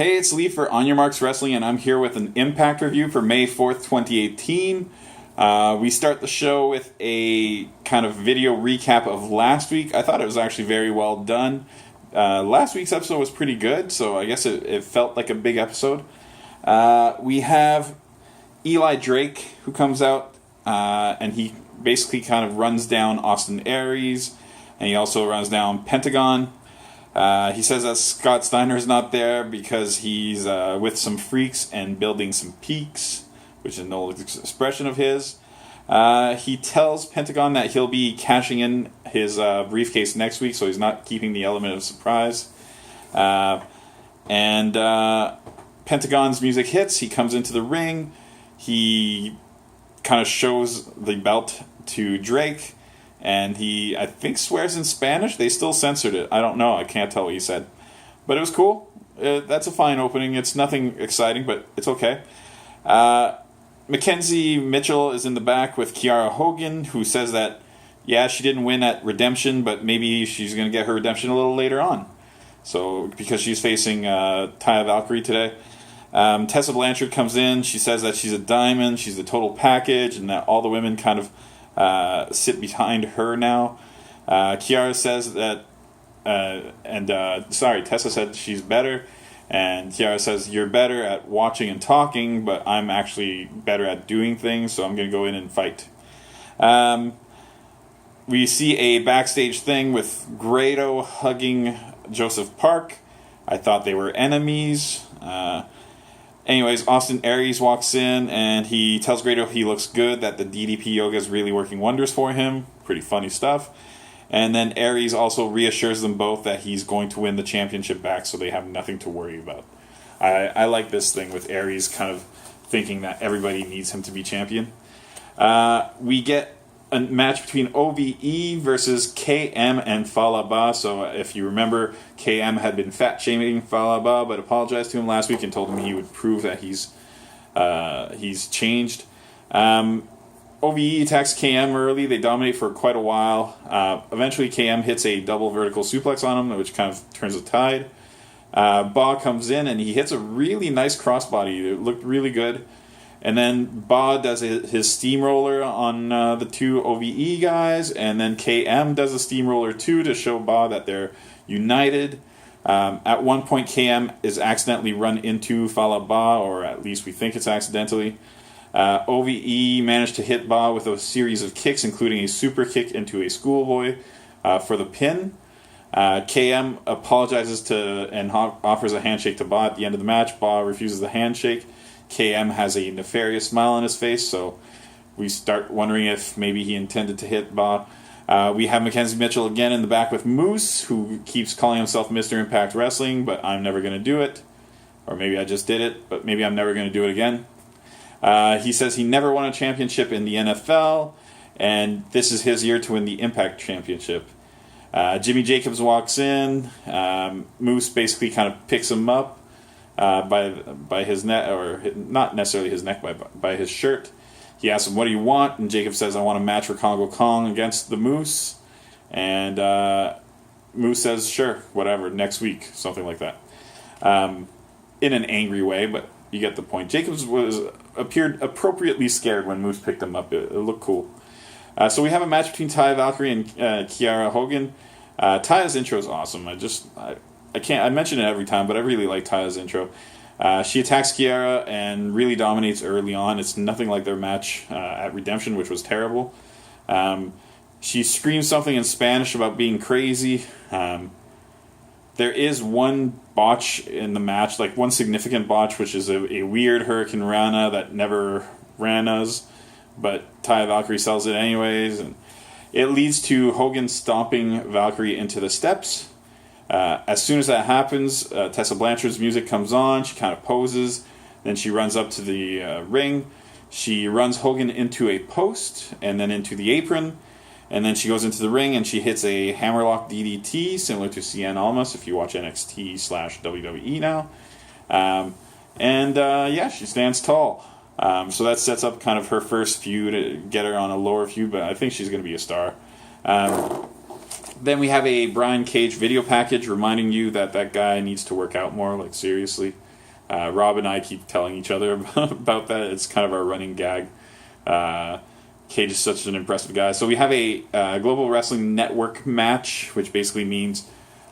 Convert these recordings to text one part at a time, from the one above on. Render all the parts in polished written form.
Hey, it's Lee for On Your Marks Wrestling, and I'm here with an Impact review for May 4th, 2018. We start the show with a kind of video recap of last week. I thought it was actually very well done. Last week's episode was pretty good, so I guess it felt like a big episode. We have Eli Drake, who comes out, and he basically kind of runs down Austin Aries, and he also runs down Pentagon. He says that Scott Steiner is not there because he's with some freaks and building some peaks, which is an old expression of his. He tells Pentagon that he'll be cashing in his briefcase next week, so he's not keeping the element of surprise. And Pentagon's music hits. He comes into the ring. He kind of shows the belt to Drake. And he, I think, swears in Spanish. They still censored it. I don't know. I can't tell what he said. But it was cool. That's a fine opening. It's nothing exciting, but it's okay. Mackenzie Mitchell is in the back with Kiara Hogan, who says that, yeah, she didn't win at Redemption, but maybe she's going to get her redemption a little later on. So, because she's facing Taya Valkyrie today. Tessa Blanchard comes in. She says that she's a diamond. She's the total package, and that all the women kind of sit behind her now. Kiara says that, Tessa said she's better, and Kiara says, you're better at watching and talking, but I'm actually better at doing things, so I'm going to go in and fight. We see a backstage thing with Grado hugging Joseph Park. I thought they were enemies. Anyways, Austin Aries walks in and he tells Grado he looks good, that the DDP yoga is really working wonders for him. Pretty funny stuff. And then Aries also reassures them both that he's going to win the championship back, so they have nothing to worry about. I like this thing with Aries kind of thinking that everybody needs him to be champion. We get a match between OVE versus KM and Fallah Bahh. So if you remember, KM had been fat-shaming Fallah Bahh, but apologized to him last week and told him he would prove that he's changed. OVE attacks KM early. They dominate for quite a while. Eventually, KM hits a double vertical suplex on him, which kind of turns the tide. Bahh comes in, and he hits a really nice crossbody. It looked really good. And then Bahh does his steamroller on the two OVE guys, and then KM does a steamroller too to show Bahh that they're united. At one point, KM is accidentally run into Fallah Bahh, or at least we think it's accidentally. OVE managed to hit Bahh with a series of kicks, including a super kick into a schoolboy for the pin. KM apologizes and offers a handshake to Bahh at the end of the match. Bahh refuses the handshake. KM has a nefarious smile on his face, so we start wondering if maybe he intended to hit Bahh. We have Mackenzie Mitchell again in the back with Moose, who keeps calling himself Mr. Impact Wrestling, but I'm never going to do it. Or maybe I just did it, but maybe I'm never going to do it again. He says he never won a championship in the NFL, and this is his year to win the Impact Championship. Jimmy Jacobs walks in. Moose basically kind of picks him up by his neck, or not necessarily his neck, by his shirt. He asks him, what do you want? And Jacob says, I want a match for Congo Kong against the Moose. And Moose says, sure, whatever, next week, something like that. In an angry way, but you get the point. Jacobs appeared appropriately scared when Moose picked him up. It looked cool. So we have a match between Taya Valkyrie and Kiara Hogan. Taya's intro is awesome. I mention it every time, but I really like Taya's intro. She attacks Kiara and really dominates early on. It's nothing like their match at Redemption, which was terrible. She screams something in Spanish about being crazy. There is one botch in the match, like one significant botch, which is a weird Hurricane Rana that never Ranas, but Taya Valkyrie sells it anyways. And it leads to Hogan stomping Valkyrie into the steps. As soon as that happens, Tessa Blanchard's music comes on. She kind of poses. Then she runs up to the ring. She runs Hogan into a post and then into the apron. And then she goes into the ring and she hits a hammerlock DDT, similar to Cien Almas if you watch NXT/WWE now. She stands tall. So that sets up kind of her first feud, get her on a lower feud, but I think she's going to be a star. Then we have a Brian Cage video package reminding you that that guy needs to work out more, like seriously. Rob and I keep telling each other about that. It's kind of our running gag. Cage is such an impressive guy. So we have a Global Wrestling Network match, which basically means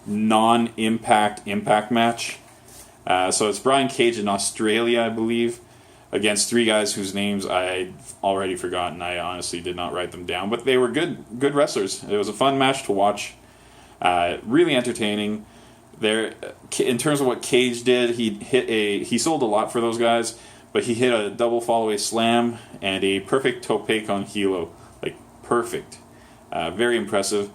non-impact match. So it's Brian Cage in Australia, I believe, against three guys whose names I've already forgotten. I honestly did not write them down, but they were good wrestlers. It was a fun match to watch. Really entertaining. There, in terms of what Cage did, he sold a lot for those guys, but he hit a double fallaway slam and a perfect tope con hilo, like perfect, very impressive.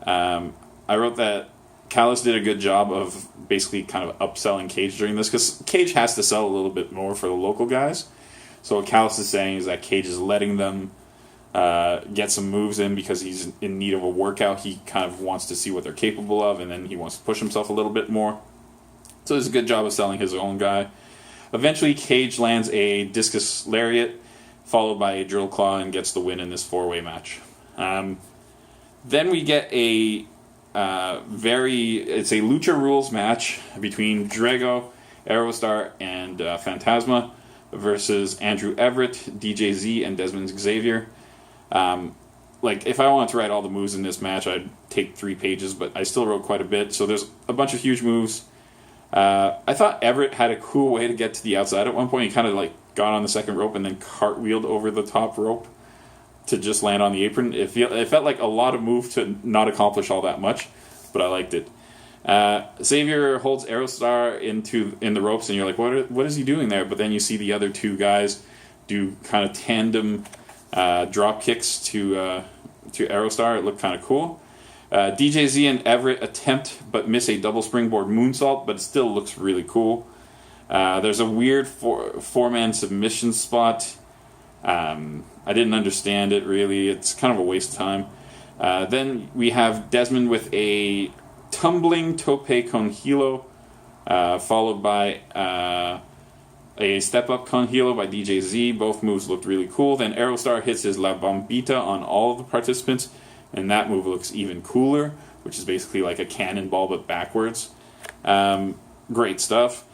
I wrote that Callis did a good job of basically kind of upselling Cage during this, because Cage has to sell a little bit more for the local guys. So what Callis is saying is that Cage is letting them get some moves in because he's in need of a workout. He kind of wants to see what they're capable of, and then he wants to push himself a little bit more. So it's a good job of selling his own guy. Eventually, Cage lands a discus lariat, followed by a drill claw, and gets the win in this four-way match. Then we get it's a Lucha Rules match between Drago, Aerostar, and Phantasma versus Andrew Everett, DJZ, and Desmond Xavier. If I wanted to write all the moves in this match, I'd take 3 pages, but I still wrote quite a bit. So there's a bunch of huge moves. I thought Everett had a cool way to get to the outside at one point. He kind of got on the second rope and then cartwheeled over the top rope to just land on the apron. It felt like a lot of move to not accomplish all that much, but I liked it. Xavier holds Aerostar in the ropes, and you're like, what is he doing there? But then you see the other two guys do kind of tandem drop kicks to Aerostar. It looked kind of cool. DJZ and Everett attempt but miss a double springboard moonsault, but it still looks really cool. There's a weird four-man submission spot. I didn't understand it really. It's kind of a waste of time. Then we have Desmond with a tumbling tope con hilo, followed by a step-up con hilo by DJZ. Both moves looked really cool. Then Aerostar hits his La Bombita on all of the participants, and that move looks even cooler, which is basically like a cannonball but backwards. Great stuff.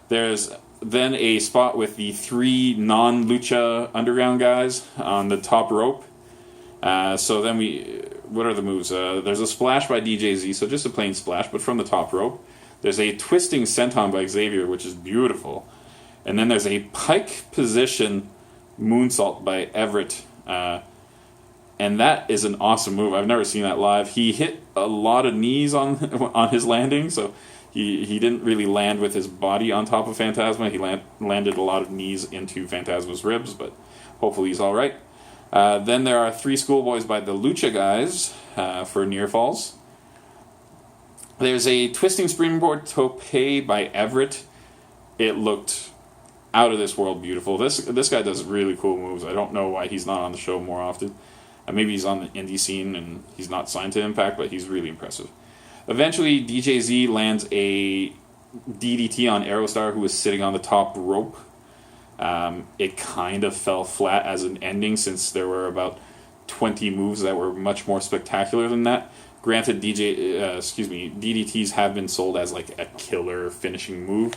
There's then a spot with the 3 non-Lucha Underground guys on the top rope. So then what are the moves? There's a splash by DJZ, so just a plain splash, but from the top rope. There's a twisting senton by Xavier, which is beautiful. And then there's a pike position moonsault by Everett. And that is an awesome move. I've never seen that live. He hit a lot of knees on his landing, so he didn't really land with his body on top of Phantasma. He landed a lot of knees into Phantasma's ribs, but hopefully he's all right. Then there are 3 schoolboys by the Lucha guys for near falls. There's a twisting springboard tope by Everett. It looked out of this world beautiful. This guy does really cool moves. I don't know why he's not on the show more often. Maybe he's on the indie scene and he's not signed to Impact, but he's really impressive. Eventually, DJZ lands a DDT on Aerostar, who was sitting on the top rope. It kind of fell flat as an ending, since there were about 20 moves that were much more spectacular than that. Granted, DDTs have been sold as like a killer finishing move.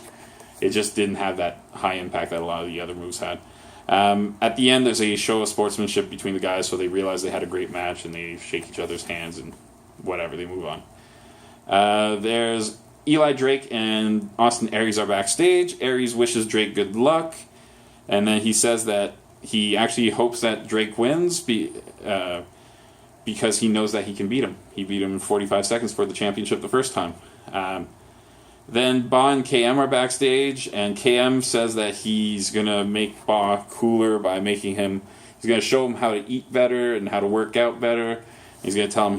It just didn't have that high impact that a lot of the other moves had. At the end, there's a show of sportsmanship between the guys, so they realize they had a great match, and they shake each other's hands, and whatever, they move on. There's Eli Drake and Austin Aries are backstage. Aries wishes Drake good luck, and then he says that he actually hopes that Drake wins because he knows that he can beat him. He beat him in 45 seconds for the championship the first time. Then Ba and KM are backstage, and KM says that he's going to make Ba cooler by he's going to show him how to eat better and how to work out better. He's going to tell him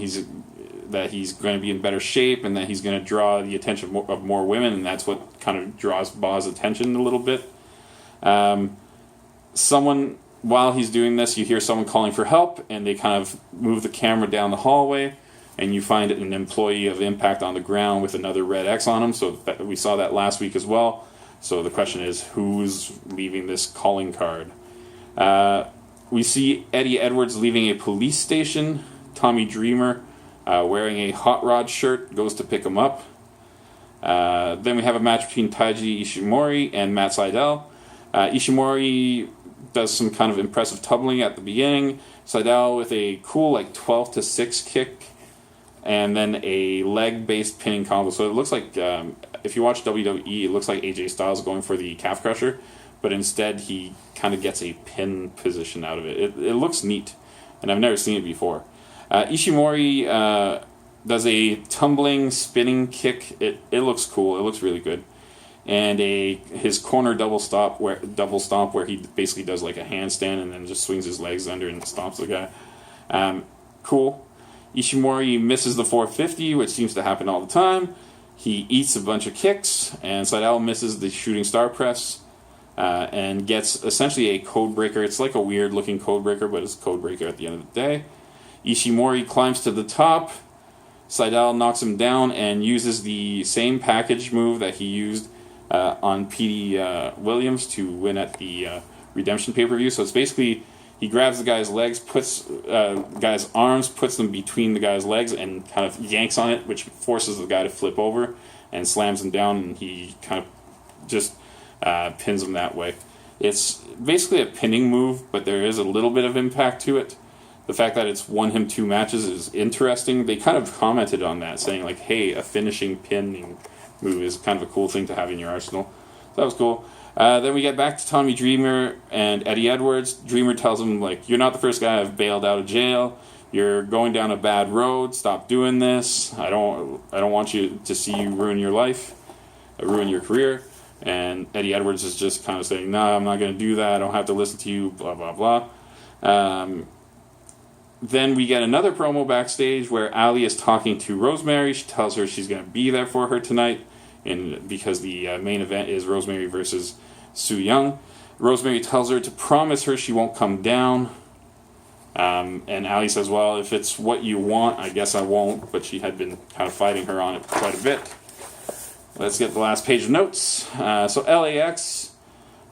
that he's going to be in better shape, and that he's going to draw the attention of more women, and that's what kind of draws Ba's attention a little bit. While he's doing this, you hear someone calling for help, and they kind of move the camera down the hallway, and you find an employee of Impact on the ground with another red X on him. So we saw that last week as well. So the question is, who's leaving this calling card? We see Eddie Edwards leaving a police station. Tommy Dreamer, wearing a Hot Rod shirt, goes to pick him up. Then we have a match between Taiji Ishimori and Matt Sydal. Ishimori does some kind of impressive tumbling at the beginning. Sydal with a cool 12-6 kick, and then a leg-based pinning combo. So it looks like, if you watch WWE, it looks like AJ Styles going for the calf crusher, but instead he kind of gets a pin position out of it. It looks neat, and I've never seen it before. Ishimori does a tumbling, spinning kick. It looks cool. It looks really good. And his corner double stomp where he basically does like a handstand and then just swings his legs under and stomps the guy. Cool. Ishimori misses the 450, which seems to happen all the time. He eats a bunch of kicks, and Sydal misses the shooting star press and gets essentially a code breaker. It's like a weird looking code breaker, but it's a code breaker at the end of the day. Ishimori climbs to the top. Sydal knocks him down and uses the same package move that he used on Petey Williams to win at the Redemption pay-per-view. So it's basically he grabs the guy's legs, puts guy's arms, puts them between the guy's legs, and kind of yanks on it, which forces the guy to flip over and slams him down, and he kind of just pins him that way. It's basically a pinning move, but there is a little bit of impact to it. The fact that it's won him 2 matches is interesting. They kind of commented on that, saying like, hey, a finishing pinning move is kind of a cool thing to have in your arsenal. So that was cool. Then we get back to Tommy Dreamer and Eddie Edwards. Dreamer tells him, like, you're not the first guy I've bailed out of jail. You're going down a bad road. Stop doing this. I don't want you to see you ruin your life, ruin your career. And Eddie Edwards is just kind of saying, no, I'm not going to do that. I don't have to listen to you, blah, blah, blah. Then we get another promo backstage where Allie is talking to Rosemary. She tells her she's going to be there for her tonight, and because the main event is Rosemary versus Su Yung. Rosemary tells her to promise her she won't come down. And Allie says, well, if it's what you want, I guess I won't. But she had been kind of fighting her on it quite a bit. Let's get the last page of notes. So LAX,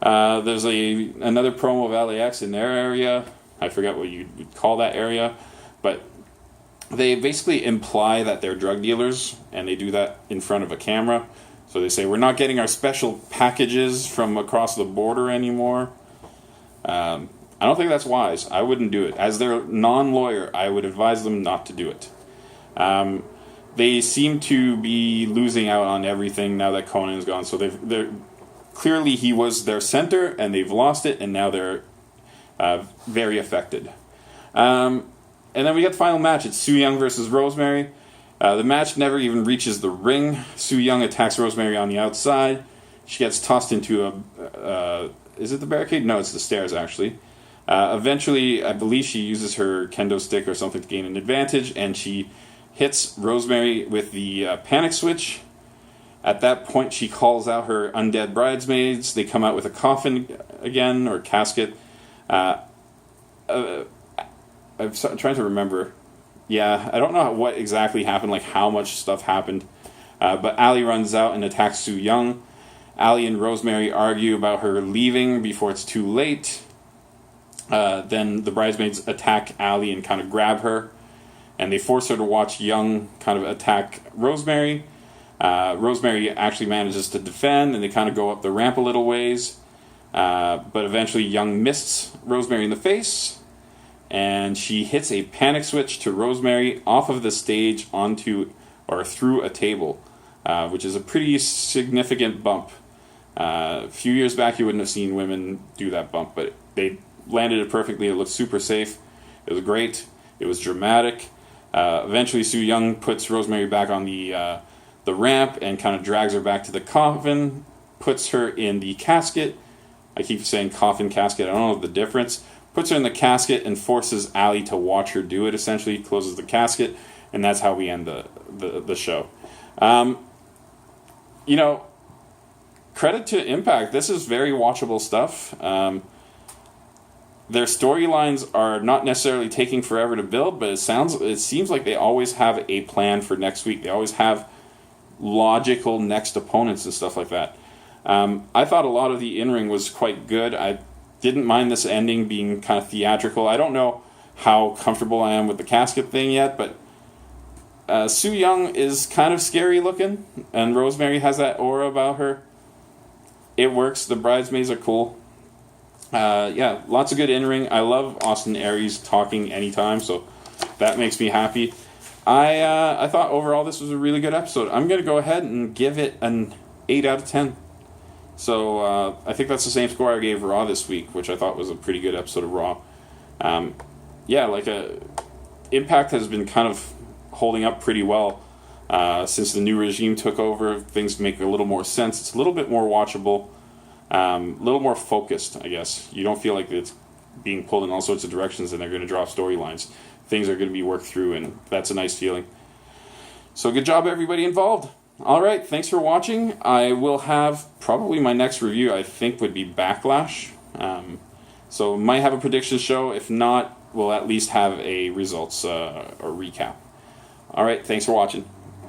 there's another promo of LAX in their area. I forget what you would call that area, but they basically imply that they're drug dealers, and they do that in front of a camera. So they say, we're not getting our special packages from across the border anymore. I don't think that's wise. I wouldn't do it. As their non-lawyer, I would advise them not to do it. They seem to be losing out on everything now that Conan's gone. So they're clearly he was their center, and they've lost it, and now they're very affected. And then we get the final match. It's Su Yung versus Rosemary. The match never even reaches the ring. Su Yung attacks Rosemary on the outside. She gets tossed into is it the barricade? No, it's the stairs, actually. Eventually, I believe she uses her kendo stick or something to gain an advantage, and she hits Rosemary with the panic switch. At that point, she calls out her undead bridesmaids. They come out with a coffin again, or casket. I'm trying to remember. Yeah, I don't know what exactly happened, like how much stuff happened. But Allie runs out and attacks Su Yung. Allie and Rosemary argue about her leaving before it's too late. Then the bridesmaids attack Allie and kind of grab her. And they force her to watch Young kind of attack Rosemary. Rosemary actually manages to defend, and they kind of go up the ramp a little ways. But eventually Young misses Rosemary in the face, and she hits a panic switch to Rosemary off of the stage onto or through a table, which is a pretty significant bump. A few years back you wouldn't have seen women do that bump, but they landed it perfectly. It looked super safe. It was great. It was dramatic. Eventually Su Yung puts Rosemary back on the ramp and kind of drags her back to the coffin, puts her in the casket. I keep saying coffin casket. I don't know the difference. Puts her in the casket and forces Allie to watch her do it, essentially. Closes the casket, and that's how we end the show. Credit to Impact. This is very watchable stuff. Their storylines are not necessarily taking forever to build, but it seems like they always have a plan for next week. They always have logical next opponents and stuff like that. I thought a lot of the in-ring was quite good. I didn't mind this ending being kind of theatrical. I don't know how comfortable I am with the casket thing yet, but Sue Young is kind of scary looking, and Rosemary has that aura about her. It works. The bridesmaids are cool. Yeah, lots of good in-ring. I love Austin Aries talking anytime, so that makes me happy. I thought overall this was a really good episode. I'm going to go ahead and give it an 8 out of 10. So I think that's the same score I gave Raw this week, which I thought was a pretty good episode of Raw. Impact has been kind of holding up pretty well since the new regime took over. Things make a little more sense. It's a little bit more watchable, a little more focused, I guess. You don't feel like it's being pulled in all sorts of directions and they're going to drop storylines. Things are going to be worked through, and that's a nice feeling. So good job, everybody involved. All right, thanks for watching. I will have probably my next review, I think, would be Backlash. So might have a prediction show. If not, we'll at least have a results or recap. All right, thanks for watching.